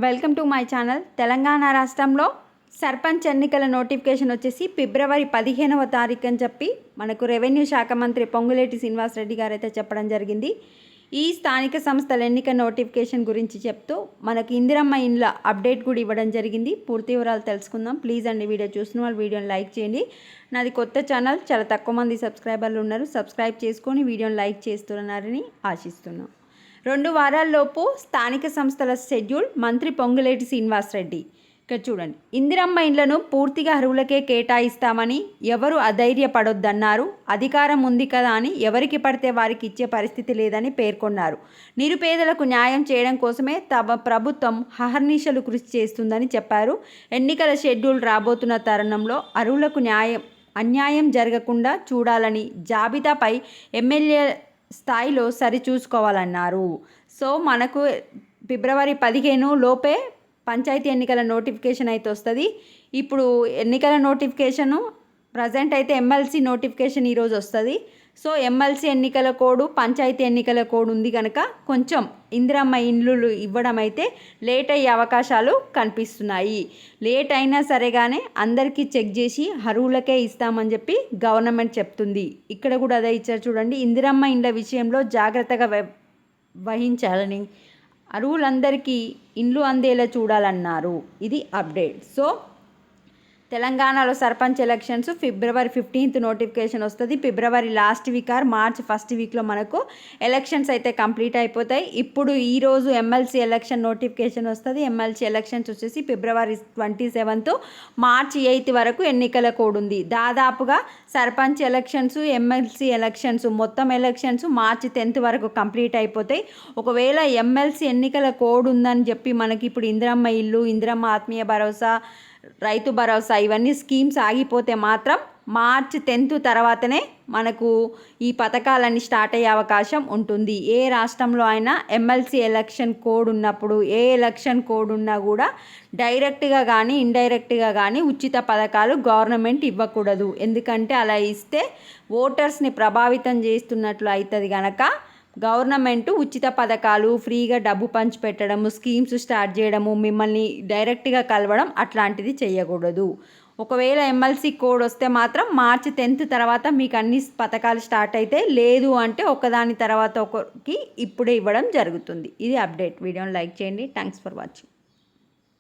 Welcome to my channel. Telangana రాష్ట్రంలో సర్పంచ్ ఎన్నికల notification వచ్చేసి ఫిబ్రవరి 15వ తారీఖు అని చెప్పి మనకు రెవెన్యూ శాఖ మంత్రి పొంగులేటి శ్రీనివాసరెడ్డి గారు అయితే చెప్పడం జరిగింది. ఈ స్థానిక సంస్థల ఎన్నిక నోటిఫికేషన్ గురించి చెప్తూ మనకు ఇందిరమ్మ ఇండ్ల అప్డేట్ కూడా ఇవ్వడం జరిగింది. పూర్తి వివరాలు తెలుసుకుందాం. ప్లీజ్ అండి, వీడియో చూసిన వాళ్ళు వీడియోని లైక్ చేయండి. నాది కొత్త ఛానల్, చాలా తక్కువ మంది సబ్స్క్రైబర్లు ఉన్నారు. సబ్స్క్రైబ్ చేసుకొని వీడియోని లైక్ చేస్తున్నారని ఆశిస్తున్నాం. 2 వారాల్లోపు స్థానిక సంస్థల షెడ్యూల్ మంత్రి పొంగులేటి శ్రీనివాసరెడ్డి. ఇక్కడ చూడండి, ఇందిరమ్మ ఇండ్లను పూర్తిగా అర్హులకే కేటాయిస్తామని ఎవరు అధైర్యపడొద్దన్నారు. అధికారం ఉంది కదా అని ఎవరికి పడితే వారికి ఇచ్చే పరిస్థితి లేదని పేర్కొన్నారు. నిరుపేదలకు న్యాయం చేయడం కోసమే తమ ప్రభుత్వం అహర్నిశలు కృషి చేస్తుందని చెప్పారు. ఎన్నికల షెడ్యూల్ రాబోతున్న తరుణంలో అర్హులకు అన్యాయం జరగకుండా చూడాలని జాబితాపై ఎమ్మెల్యే స్థాయిలో సరిచూసుకోవాలన్నారు. సో మనకు ఫిబ్రవరి 15 లోపే పంచాయతీ ఎన్నికల నోటిఫికేషన్ అయితే వస్తుంది. ఇప్పుడు ఎన్నికల నోటిఫికేషను ప్రజెంట్ అయితే ఎమ్మెల్సీ నోటిఫికేషన్ ఈరోజు వస్తుంది. సో ఎమ్మెల్సీ ఎన్నికల కోడ్, పంచాయతీ ఎన్నికల కోడ్ ఉంది కనుక కొంచెం ఇందిరమ్మ ఇండ్లు ఇవ్వడం అయితే లేట్ అయ్యే అవకాశాలు కనిపిస్తున్నాయి. లేట్ అయినా సరే కానీ అందరికీ చెక్ చేసి అర్హులకే ఇస్తామని చెప్పి గవర్నమెంట్ చెప్తుంది. ఇక్కడ కూడా అదే ఇచ్చారు చూడండి. ఇందిరమ్మ ఇండ్ల విషయంలో జాగ్రత్తగా వహించాలని, అర్హులందరికీ ఇండ్లు అందేలా చూడాలన్నారు. ఇది అప్డేట్. సో తెలంగాణలో సర్పంచ్ ఎలక్షన్స్ ఫిబ్రవరి 15th నోటిఫికేషన్ వస్తుంది. February last week or March first వీక్లో మనకు ఎలక్షన్స్ అయితే కంప్లీట్ అయిపోతాయి. ఇప్పుడు ఈరోజు ఎమ్మెల్సీ ఎలక్షన్ నోటిఫికేషన్ వస్తుంది. ఎమ్మెల్సీ ఎలక్షన్స్ వచ్చేసి ఫిబ్రవరి 27th మార్చ్ 8th వరకు ఎన్నికల కోడ్ ఉంది. దాదాపుగా సర్పంచ్ ఎలక్షన్స్, ఎమ్మెల్సీ ఎలక్షన్స్, మొత్తం ఎలక్షన్స్ మార్చ్ 10th వరకు కంప్లీట్ అయిపోతాయి. ఒకవేళ ఎమ్మెల్సీ ఎన్నికల కోడ్ ఉందని చెప్పి మనకి ఇప్పుడు ఇందిరమ్మ ఇల్లు, ఇందిరమ్మ ఆత్మీయ భరోసా, రైతు భరోసా ఇవన్నీ స్కీమ్స్ ఆగిపోతే మాత్రం మార్చ్ 10th తర్వాతనే మనకు ఈ పథకాలన్నీ స్టార్ట్ అయ్యే అవకాశం ఉంటుంది. ఏ రాష్ట్రంలో అయినా ఎమ్మెల్సీ ఎలక్షన్ కోడ్ ఉన్నప్పుడు, ఏ ఎలక్షన్ కోడ్ ఉన్నా కూడా డైరెక్ట్గా కానీ ఇండైరెక్ట్గా కానీ ఉచిత పథకాలు గవర్నమెంట్ ఇవ్వకూడదు. ఎందుకంటే అలా ఇస్తే ఓటర్స్ని ప్రభావితం చేస్తున్నట్లు అవుతుంది కనుక గవర్నమెంట్ ఉచిత పథకాలు, ఫ్రీగా డబ్బు పంచి పెట్టడము, స్కీమ్స్ స్టార్ట్ చేయడము, మిమ్మల్ని డైరెక్ట్గా కలవడం అట్లాంటిది చేయకూడదు. ఒకవేళ ఎమ్మెల్సీ కోడ్ వస్తే మాత్రం మార్చ్ 10th తర్వాత మీకు అన్ని పథకాలు స్టార్ట్ అయితే, లేదు అంటే ఒకదాని తర్వాత ఒకరికి ఇప్పుడే ఇవ్వడం జరుగుతుంది. ఇది అప్డేట్. వీడియోని లైక్ చేయండి. Thanks for watching.